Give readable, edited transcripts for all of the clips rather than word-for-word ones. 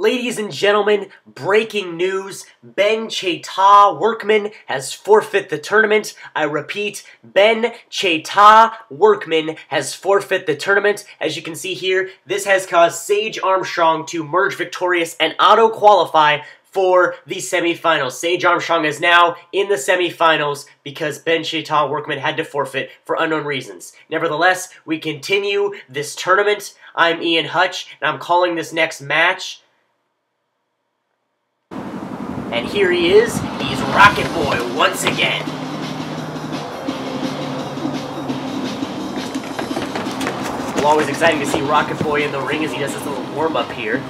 Ladies and gentlemen, breaking news. Ben Cheta Workman has forfeit the tournament. I repeat, Ben Cheta Workman has forfeit the tournament. As you can see here, this has caused Sage Armstrong to merge victorious and auto-qualify for the semifinals. Sage Armstrong is now in the semifinals because Ben Cheta Workman had to forfeit for unknown reasons. Nevertheless, we continue this tournament. I'm Ian Hutch, and I'm calling this next match. And here he is, he's Rocket Boy once again. Well, always exciting to see Rocket Boy in the ring as he does this little warm-up here.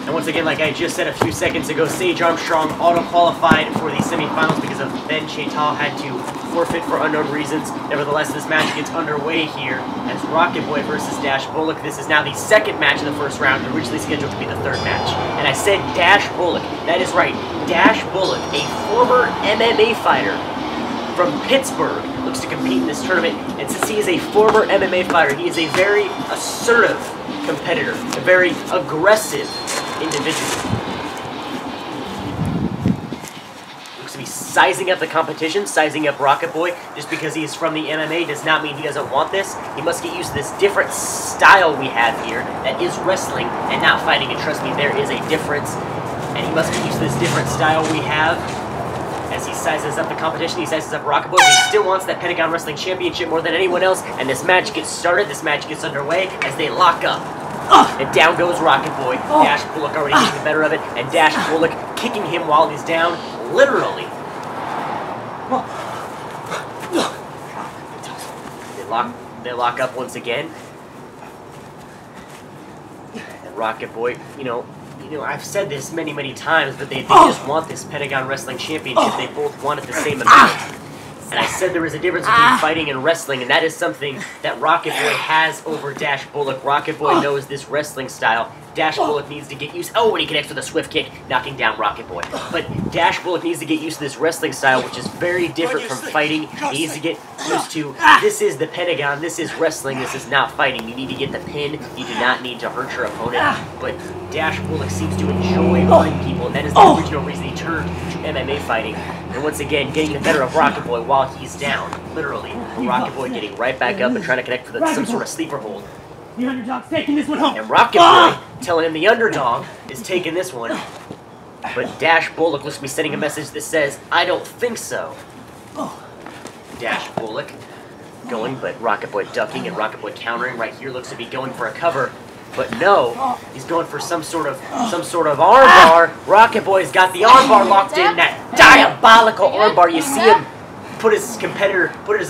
And once again, like I just said a few seconds ago, Sage Armstrong auto-qualified for the semifinals because of Ben Cheta had to forfeit for unknown reasons. Nevertheless, this match gets underway here as Rocket Boy versus Dash Bullock. This is now the second match of the first round, originally scheduled to be the third match. And I said Dash Bullock. That is right. Dash Bullock, a former MMA fighter from Pittsburgh, looks to compete in this tournament. And since he is a former MMA fighter, he is a very assertive competitor, a very aggressive individual. Looks to be sizing up the competition, sizing up Rocket Boy. Just because he is from the MMA does not mean he doesn't want this. He must get used to this different style we have here that is wrestling and not fighting. And trust me, there is a difference. And he must get used to this different style we have. As he sizes up the competition, he sizes up Rocket Boy. He still wants that Pentagon Wrestling Championship more than anyone else. And this match gets started, this match gets underway as they lock up. And down goes Rocket Boy. Dash Bullock already getting the better of it. And Dash Bullock kicking him while he's down, literally. They lock up once again. And Rocket Boy, you know, I've said this many, many times, but they just want this Pentagon Wrestling Championship. They both want it the same amount. And I said there was a difference between fighting and wrestling, and that is something that Rocket Boy has over Dash Bullock. Rocket Boy knows this wrestling style. Dash Bullock needs to get used... Oh, and he connects with a swift kick, knocking down Rocket Boy. But Dash Bullock needs to get used to this wrestling style, which is very different from fighting. He needs to get used to, this is the Pentagon, this is wrestling, this is not fighting. You need to get the pin, you do not need to hurt your opponent. But Dash Bullock seems to enjoy hurting people, and that is the original reason he turned to MMA fighting. And once again, getting the better of Rocket Boy while he's down, literally. Rocket Boy getting right back up and trying to connect with some sort of sleeper hold. The underdog's taking this one home. And Rocket Boy telling him the underdog is taking this one. But Dash Bullock looks to be sending a message that says, I don't think so. Dash Bullock going, but Rocket Boy ducking and Rocket Boy countering. Right here looks to be going for a cover. But no, he's going for some sort of armbar. Rocket Boy's got the armbar locked in, that diabolical armbar. You see him put his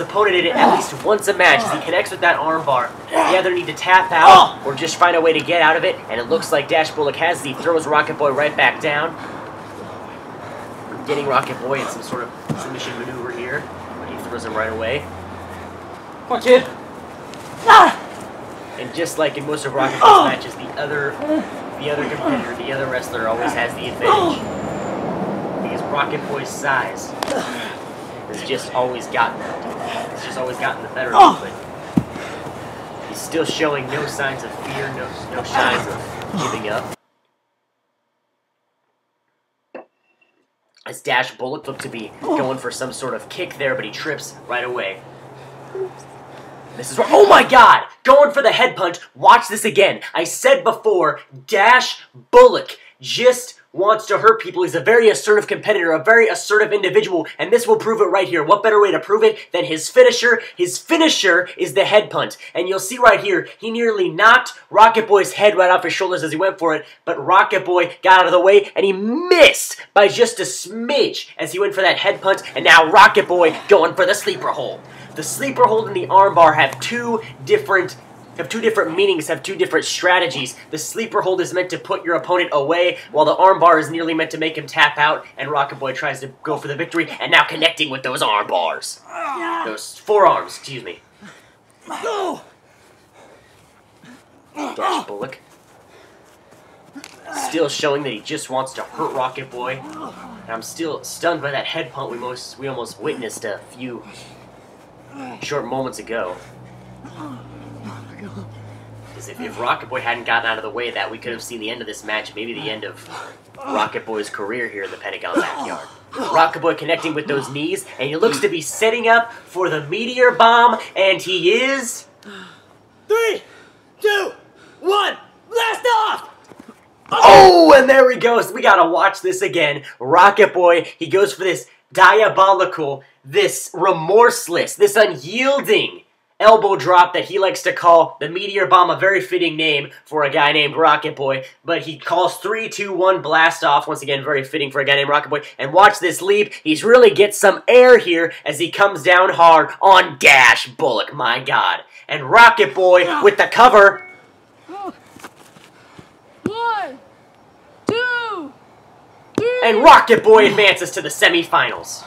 opponent in it at least once a match as he connects with that armbar. They either need to tap out or just find a way to get out of it, and it looks like Dash Bullock has it. He throws Rocket Boy right back down. Getting Rocket Boy in some sort of submission maneuver here, but he throws him right away. Come on, kid. And just like in most of Rocket Boy's matches, the other competitor, the other wrestler always has the advantage. Because Rocket Boy's size has just always gotten the better of him, but he's still showing no signs of fear, no signs of giving up. As Dash Bullock looked to be going for some sort of kick there, but he trips right away. This is where, oh my god! Going for the head punch. Watch this again. I said before, Dash Bullock just wants to hurt people. He's a very assertive competitor, a very assertive individual, and this will prove it right here. What better way to prove it than his finisher? His finisher is the head punt. And you'll see right here, he nearly knocked Rocket Boy's head right off his shoulders as he went for it, but Rocket Boy got out of the way, and he missed by just a smidge as he went for that head punt, and now Rocket Boy going for the sleeper hold. The sleeper hold and the armbar have two different meanings, have two different strategies. The sleeper hold is meant to put your opponent away, while the armbar is nearly meant to make him tap out, and Rocket Boy tries to go for the victory, and now connecting with those arm bars. Those forearms, excuse me. Dash Bullock. Still showing that he just wants to hurt Rocket Boy. And I'm still stunned by that head punt we almost witnessed a few short moments ago. Because if Rocket Boy hadn't gotten out of the way of that, we could have seen the end of this match, maybe the end of Rocket Boy's career here in the Pentagon backyard. Rocket Boy connecting with those knees, and he looks to be setting up for the meteor bomb, and he is... 3, 2, 1, blast off! Oh, and there he goes. We gotta watch this again. Rocket Boy, he goes for this diabolical, this remorseless, this unyielding elbow drop that he likes to call the Meteor Bomb, a very fitting name for a guy named Rocket Boy, but he calls 3, 2, 1 blast off, once again very fitting for a guy named Rocket Boy, and watch this leap, he's really gets some air here as he comes down hard on Dash Bullock, my god, and Rocket Boy with the cover. 1, 2, 3. And Rocket Boy advances to the semifinals.